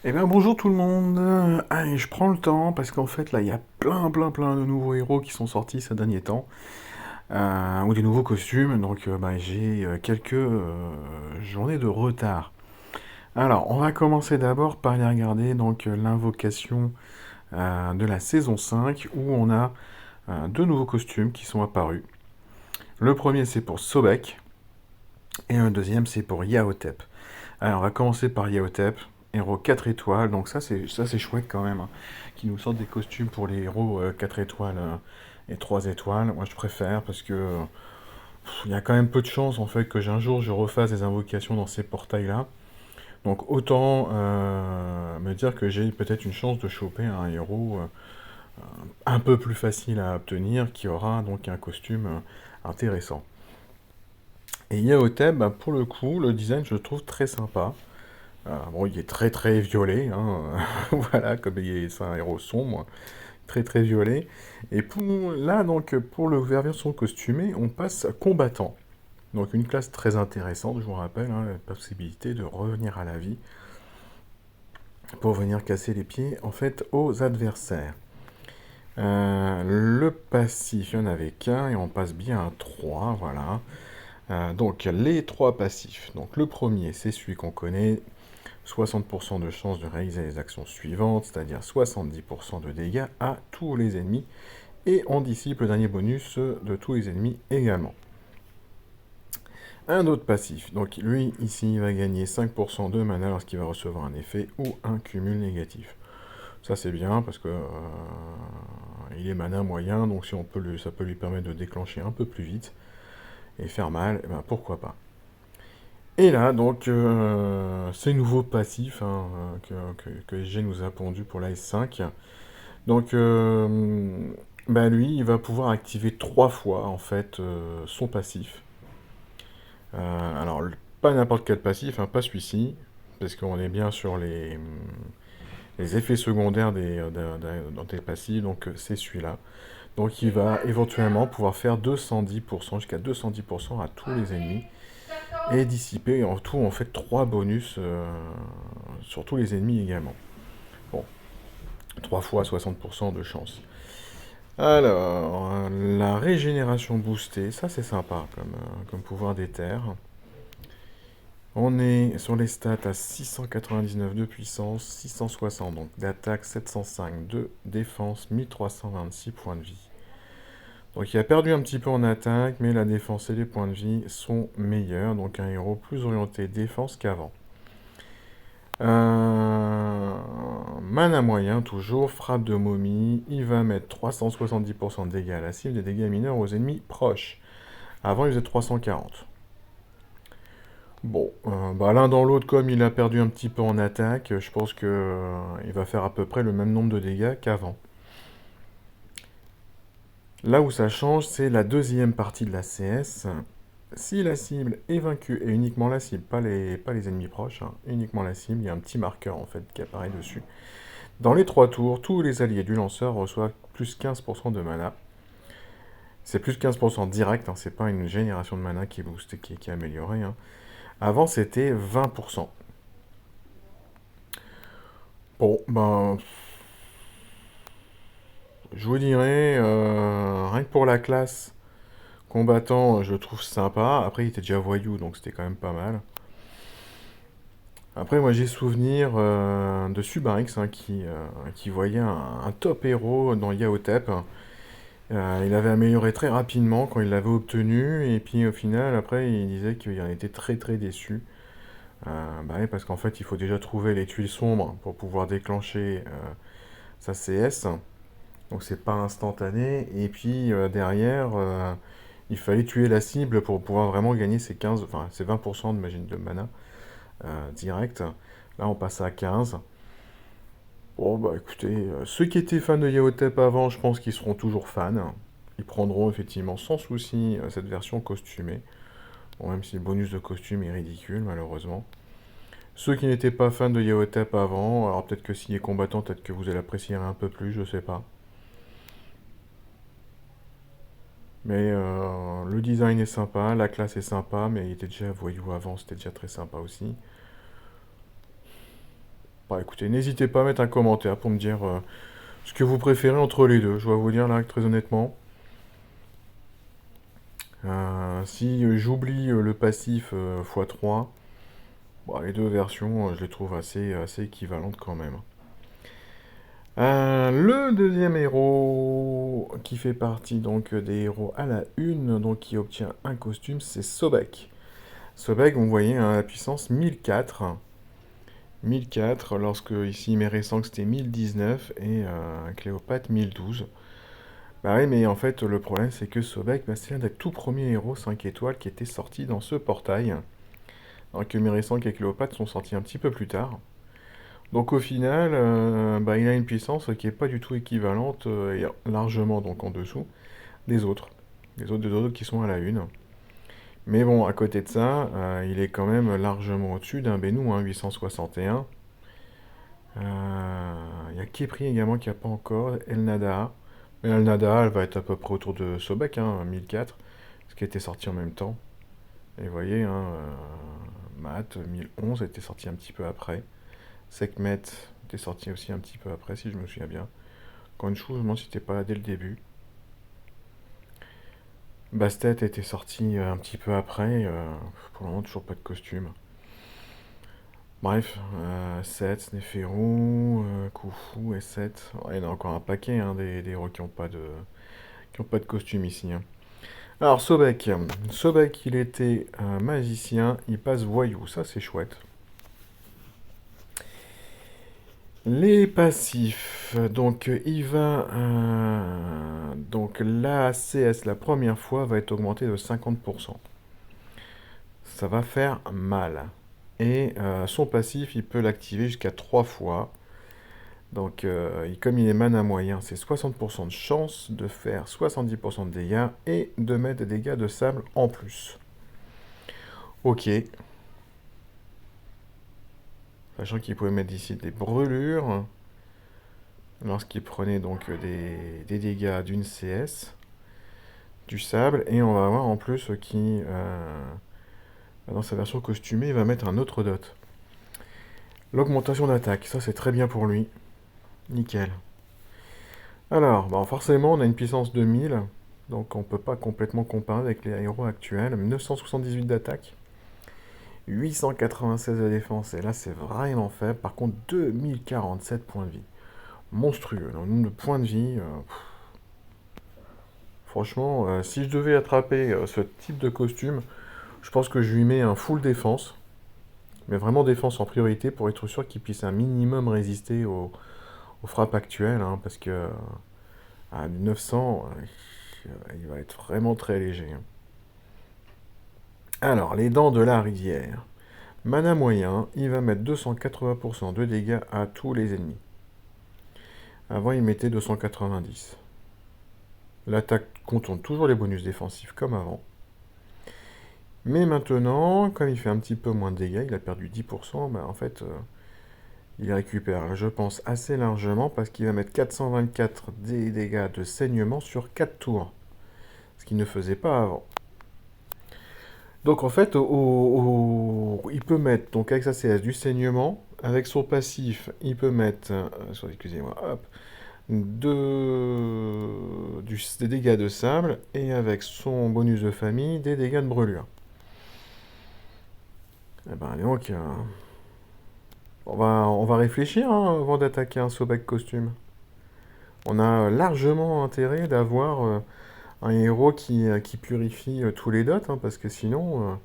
Eh bien bonjour tout le monde. Allez, je prends le temps parce qu'en fait là il y a plein de nouveaux héros qui sont sortis ces derniers temps. Ou des nouveaux costumes, donc j'ai quelques journées de retard. Alors on va commencer d'abord par aller regarder donc l'invocation de la saison 5 où on a deux nouveaux costumes qui sont apparus. Le premier c'est pour Sobek et le deuxième c'est pour Yaotep. Alors, on va commencer par Yaotep, héros 4 étoiles, donc ça c'est chouette quand même, hein, qui nous sortent des costumes pour les héros 4 étoiles et 3 étoiles. Moi je préfère parce que il y a quand même peu de chances en fait que un jour je refasse des invocations dans ces portails-là. Donc autant me dire que j'ai peut-être une chance de choper un héros un peu plus facile à obtenir qui aura donc un costume intéressant. Et Yaotep, bah, pour le coup, le design je le trouve très sympa. Bon, il est très violet, hein, voilà, comme c'est un héros sombre, très violet. Et là, donc, pour le version costumé, on passe à combattant. Donc une classe très intéressante, je vous rappelle, hein, la possibilité de revenir à la vie pour venir casser les pieds, en fait, aux adversaires. Le passif, il n'y en avait qu'un, et on passe bien à 3, voilà. Donc les trois passifs. Donc le premier, c'est celui qu'on connaît, 60% de chance de réaliser les actions suivantes, c'est-à-dire 70% de dégâts à tous les ennemis, et on dissipe le dernier bonus de tous les ennemis également. Un autre passif, donc lui ici il va gagner 5% de mana lorsqu'il va recevoir un effet ou un cumul négatif. Ça c'est bien parce que il est mana moyen, donc si on peut ça peut lui permettre de déclencher un peu plus vite et faire mal, et ben pourquoi pas. Et là, donc, ces nouveaux passifs hein, que SG nous a pondus pour la S5. Donc, bah lui, il va pouvoir activer 3 fois, en fait, son passif. Alors, pas n'importe quel passif, hein, pas celui-ci, parce qu'on est bien sur les effets secondaires dans tes passifs, donc c'est celui-là. Donc, il va éventuellement pouvoir faire 210%, jusqu'à 210% à tous les ennemis et dissiper en tout en fait 3 bonus sur tous les ennemis également. Bon, 3 fois 60% de chance. Alors, la régénération boostée, ça c'est sympa comme pouvoir d'éther. On est sur les stats à 699 de puissance, 660 donc d'attaque, 705 de défense, 1326 points de vie. Donc il a perdu un petit peu en attaque, mais la défense et les points de vie sont meilleurs, donc un héros plus orienté défense qu'avant. Mana moyen, toujours, frappe de momie, il va mettre 370% de dégâts à la cible, des dégâts mineurs aux ennemis proches. Avant, il faisait 340. Bon, l'un dans l'autre, comme il a perdu un petit peu en attaque, je pense que il va faire à peu près le même nombre de dégâts qu'avant. Là où ça change, c'est la deuxième partie de la CS. Si la cible est vaincue, et uniquement la cible, pas les ennemis proches, hein, uniquement la cible, il y a un petit marqueur en fait qui apparaît dessus. Dans les 3 tours, tous les alliés du lanceur reçoivent plus 15% de mana. C'est plus 15% direct, hein, c'est pas une génération de mana qui est boostée, qui est améliorée. Hein. Avant, c'était 20%. Bon, je vous dirais, rien que pour la classe combattant, je le trouve sympa. Après, il était déjà voyou, donc c'était quand même pas mal. Après, moi, j'ai souvenir de Subarix hein, qui voyait un top héros dans Yaotep. Il avait amélioré très rapidement quand il l'avait obtenu, et puis au final, après, il disait qu'il en était très déçu. Oui, parce qu'en fait, il faut déjà trouver les tuiles sombres pour pouvoir déclencher sa CS. Donc c'est pas instantané. Et puis derrière, il fallait tuer la cible pour pouvoir vraiment gagner ses 15, enfin ses 20% de mana direct. Là, on passe à 15. Bon, bah écoutez, ceux qui étaient fans de Yaotep avant, je pense qu'ils seront toujours fans. Ils prendront effectivement sans souci cette version costumée. Bon, même si le bonus de costume est ridicule, malheureusement. Ceux qui n'étaient pas fans de Yaotep avant, alors peut-être que s'il est combattant, peut-être que vous allez apprécier un peu plus, je sais pas. Mais le design est sympa, la classe est sympa, mais il était déjà voyou avant, c'était déjà très sympa aussi. Bah écoutez, n'hésitez pas à mettre un commentaire pour me dire ce que vous préférez entre les deux. Je dois vous dire là, très honnêtement. Si j'oublie le passif x3, bah, les deux versions, je les trouve assez équivalentes quand même. Le deuxième héros qui fait partie donc des héros à la une, donc qui obtient un costume, c'est Sobek. Sobek, vous voyez, a la puissance 1004. 1004, lorsque ici Mérésang c'était 1019 et Cléopâtre 1012. Bah oui, mais en fait, le problème c'est que Sobek, bah, c'est l'un des tout premiers héros 5 étoiles qui était sorti dans ce portail. Alors que Mérésang et Cléopâtre sont sortis un petit peu plus tard. Donc au final, bah, il a une puissance qui n'est pas du tout équivalente, et largement donc en dessous des autres. Des autres qui sont à la une. Mais bon, à côté de ça, il est quand même largement au-dessus d'un Benou, hein, 861. Il y a Kepri également qui n'a pas encore, El Nada. Mais El Nada, elle va être à peu près autour de Sobek, hein, 1004, ce qui était sorti en même temps. Et vous voyez, hein, Math, 1011 était sorti un petit peu après. Sekhmet était sorti aussi un petit peu après, si je me souviens bien. Khonshu, je me demande si c'était pas là dès le début. Bastet était sorti un petit peu après. Pour le moment, toujours pas de costume. Bref, 7, Neferu, Khufu et 7. Ouais, il y en a encore un paquet, hein, des héros qui ont pas de costume ici, hein. Alors, Sobek. Sobek, il était magicien, il passe voyou. Ça, c'est chouette. Les passifs, donc il va, donc l'ACS la première fois va être augmenté de 50%. Ça va faire mal. Et son passif, il peut l'activer jusqu'à 3 fois. Donc comme il est mana moyen, c'est 60% de chance de faire 70% de dégâts et de mettre des dégâts de sable en plus. Ok. Sachant qu'il pouvait mettre ici des brûlures lorsqu'il prenait donc des dégâts d'une CS, du sable, et on va avoir en plus qui, dans sa version costumée, il va mettre un autre dot. L'augmentation d'attaque, ça c'est très bien pour lui. Nickel. Alors, bon, forcément, on a une puissance de 1000, donc on ne peut pas complètement comparer avec les héros actuels. 978 d'attaque, 896 de défense, et là c'est vraiment faible. Par contre, 2047 points de vie. Monstrueux. Le nombre de points de vie, franchement, si je devais attraper ce type de costume, je pense que je lui mets un full défense, mais vraiment défense en priorité pour être sûr qu'il puisse un minimum résister aux frappes actuelles, hein, parce que à 900, il va être vraiment très léger, hein. Alors, les dents de la rivière. Mana moyen, il va mettre 280% de dégâts à tous les ennemis. Avant, il mettait 290. L'attaque contourne toujours les bonus défensifs comme avant. Mais maintenant, comme il fait un petit peu moins de dégâts, il a perdu 10%, bah en fait, il récupère, je pense, assez largement parce qu'il va mettre 424 des dégâts de saignement sur 4 tours. Ce qu'il ne faisait pas avant. Donc en fait, il peut mettre, donc avec sa CS, du saignement. Avec son passif, il peut mettre, excusez-moi, hop, des dégâts de sable. Et avec son bonus de famille, des dégâts de brûlure. Eh ben donc, on va réfléchir, hein, avant d'attaquer un Sobek costume. On a largement intérêt d'avoir un héros qui purifie tous les dots, hein, parce que sinon,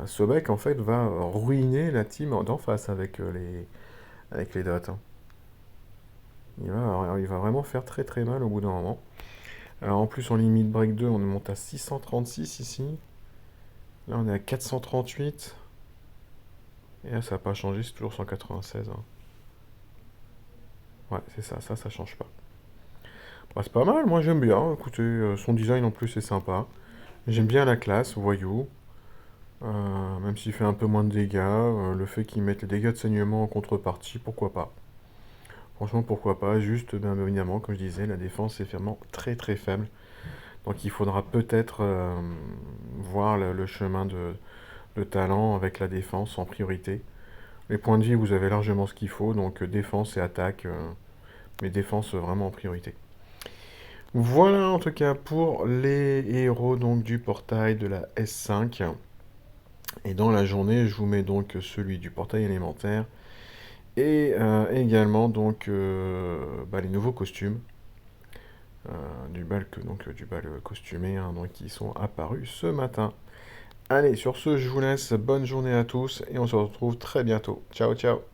Sobek en fait va ruiner la team d'en face avec les dots, hein. Il va vraiment faire très très mal au bout d'un moment. Alors en plus en limite break 2, on monte à 636 ici. Là on est à 438. Et là ça n'a pas changé, c'est toujours 196, hein. Ouais, c'est ça, ça change pas. Bah, c'est pas mal, moi j'aime bien. Écoutez, son design en plus est sympa. J'aime bien la classe, voyou. Même s'il fait un peu moins de dégâts, le fait qu'il mette les dégâts de saignement en contrepartie, pourquoi pas. Franchement, pourquoi pas. Juste, bien évidemment, comme je disais, la défense est vraiment très très faible. Donc il faudra peut-être voir le chemin de talent avec la défense en priorité. Les points de vie, vous avez largement ce qu'il faut, donc défense et attaque, mais défense vraiment en priorité. Voilà en tout cas pour les héros donc du portail de la S5. Et dans la journée, je vous mets donc celui du portail élémentaire et également donc les nouveaux costumes du bal costumé hein, donc, qui sont apparus ce matin. Allez, sur ce, je vous laisse. Bonne journée à tous et on se retrouve très bientôt. Ciao, ciao.